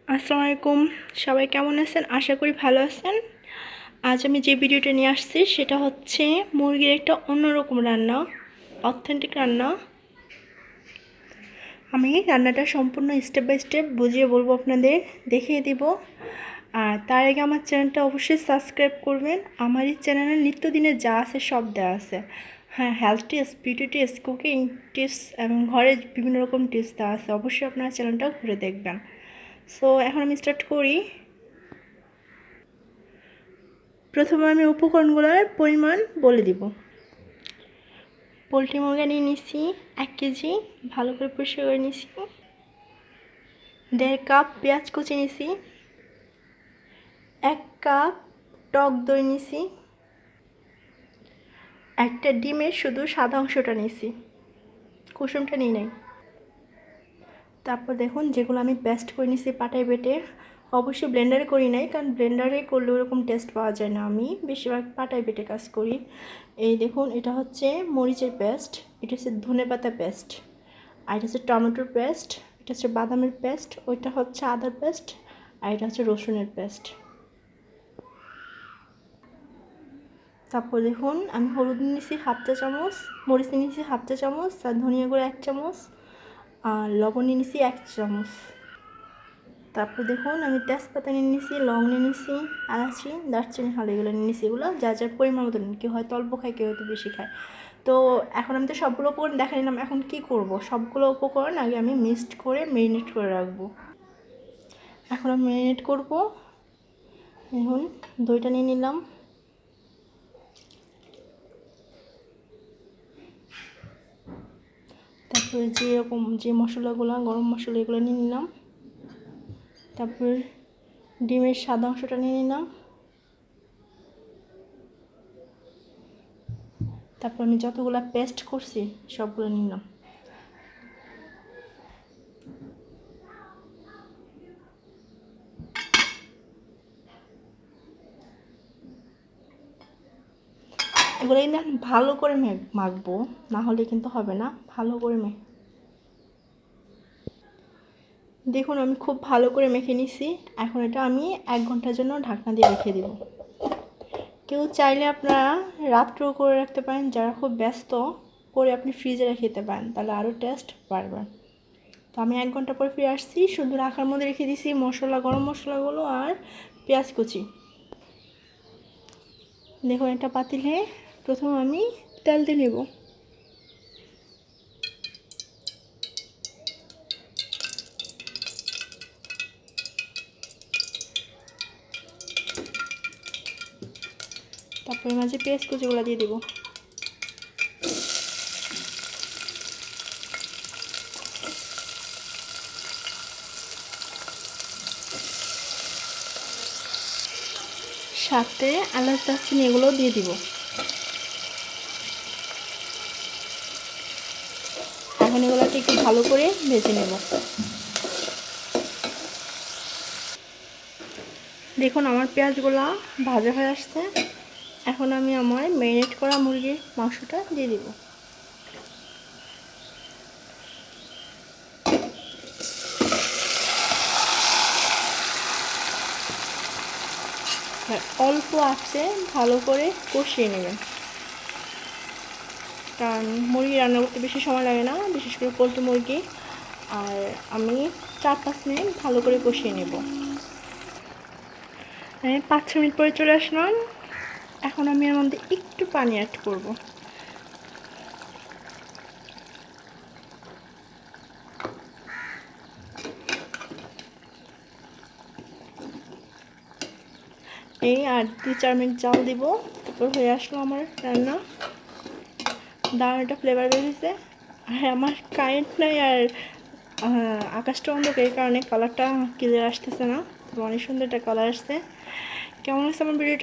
আসসালামু আলাইকুম। সবাই কেমন আছেন? আশা করি ভালো আছেন। আজ আমি যে ভিডিওটা নিয়ে আসছি সেটা হচ্ছে মুরগির একটা অন্যরকম রান্না, অথেন্টিক রান্না। আমি রান্নাটা সম্পূর্ণ স্টেপ বাই স্টেপ বুঝিয়ে বলবো, আপনাদের দেখিয়ে দিব। আর তার আগে আমার চ্যানেলটা অবশ্যই সাবস্ক্রাইব করবেন। আমার এই চ্যানেলে নিত্যদিনের যা আছে সব দেওয়া আছে। হ্যাঁ, health tips, beauty tips, cooking tips এবং ঘরের বিভিন্ন রকম টিপস দেওয়া আছে। অবশ্যই আপনার চ্যানেলটা ঘুরে দেখবেন। সো এখন আমি স্টার্ট করি। প্রথমে আমি উপকরণগুলোর পরিমাণ বলে দিব। পোলট্রি মুরগি নিয়ে নিচ্ছি 1 কেজি, ভালো করে পরিষ্কার করে নিচ্ছি। 1.5 কাপ পেঁয়াজ কুচি নিছি। 1 কাপ টক দই নিছি। একটা ডিমের শুধু সাদা অংশটা নিছি, কুসুমটা নিই নাই। তারপর দেখুন, যেগুলো আমি পেস্ট করে নিছি পাটায় বেটে, অবশ্যই ব্লেন্ডারে করি নাই, কারণ ব্লেন্ডারে করলে ওরকম টেস্ট পাওয়া যায় না। আমি বেশিরভাগ পাটায় বেটে কাজ করি। এই দেখুন, এটা হচ্ছে মরিচের পেস্ট, এটা হচ্ছে ধনেপাতা পেস্ট, আর এটা হচ্ছে টমেটোর পেস্ট, এটা হচ্ছে বাদামের পেস্ট, ওইটা হচ্ছে আদার পেস্ট, আর এটা হচ্ছে রসুনের পেস্ট। তারপর দেখুন, আমি হলুদ নিয়েছি 1/2 চা চামচ, মরিচ নিয়েছি 1/2 চা চামচ, আর ধনিয়া গুঁড়ো 1 চামচ, আর লবণ নিয়েছি 1 চামচ। তারপর দেখুন, আমি তেজপাতা নিয়ে নিয়েছি, লং নিয়ে নিয়েছি, এলাচি, দারচিনি, হাল এগুলো নিয়ে নিয়েছি। এগুলো যার যার পরিমাণ মতো নিন, কেউ হয়তো অল্প খায়, কেউ হয়তো বেশি খায়। তো এখন আমি তো সবগুলো উপকরণ দেখা নিলাম, এখন কি করব? সবগুলো উপকরণ আগে আমি মিক্সড করে ম্যারিনেট করে রাখবো। এখন আমি ম্যারিনেট করব। এখন দইটা নিয়ে নিলাম, তারপরে যে মশলাগুলো, গরম মশলা এগুলো নিয়ে নিলাম। তারপর ডিমের সাদা অংশটা নিয়ে নিলাম। তারপর আমি যতগুলো পেস্ট করছি সবগুলো নিলাম। এগুলো কিন্তু ভালো করে মাখবো, না হলে কিন্তু হবে না। ভালো করে দেখুন, আমি খুব ভালো করে মেখে নিছি। এখন এটা আমি 1 ঘন্টার জন্য ঢাকনা দিয়ে রেখে দেব। কেউ চাইলে আপনারা রাত্রেও করে রাখতে পারেন, যারা খুব ব্যস্ত, করে আপনি ফ্রিজে রেখে দিতে পারেন, তাহলে আরও টেস্ট বাড়বে। তো আমি 1 ঘন্টা পর ফিরে আসছি, শুধু রাখার মধ্যে রেখে দিছি মশলা, গরম মশলাগুলো আর পেঁয়াজ কুচি। দেখুন, একটা পাতিলে প্রথম আমি তেল দিয়ে নেব। তারপরে মাঝে পেঁয়াজ কুচিগুলো দিয়ে দেবো। সাথে এলাচ, দারচিনি এগুলো দিয়ে দিব। এখন এগুলোকে একটু ভালো করে ভেজে নেব। দেখুন, আমার পেঁয়াজগুলো ভাজা হয়ে আসছে। এখন আমি আমার ম্যারিনেট করা মুরগির মাংসটা দিয়ে দিব। অল্প আছে ভালো করে কষিয়ে নেবেন, কারণ মুরগি রান্না করতে বেশি সময় লাগে না, বিশেষ করে পোলট্রি মুরগি। আর আমি 4-5 মিনিট ভালো করে কষিয়ে নেব। 5-6 মিনিট পরে চলে আসলাম। এখন আমি এর মধ্যে একটু পানি অ্যাড করব। এই আর 2-4 মিনিট জাল দিব। তারপর হয়ে আসলো আমার রান্না। দারুণ একটা ফ্লেভার বেরিয়েছে। আর আমার কারেন্ট নাই, আর আকাশটা অন্ধকার, এই কারণে কালারটা ক্লিয়ার আসতেছে না। তবে অনেক সুন্দর একটা কালার আসছে। কেমন আছে আমার ভিডিওটা?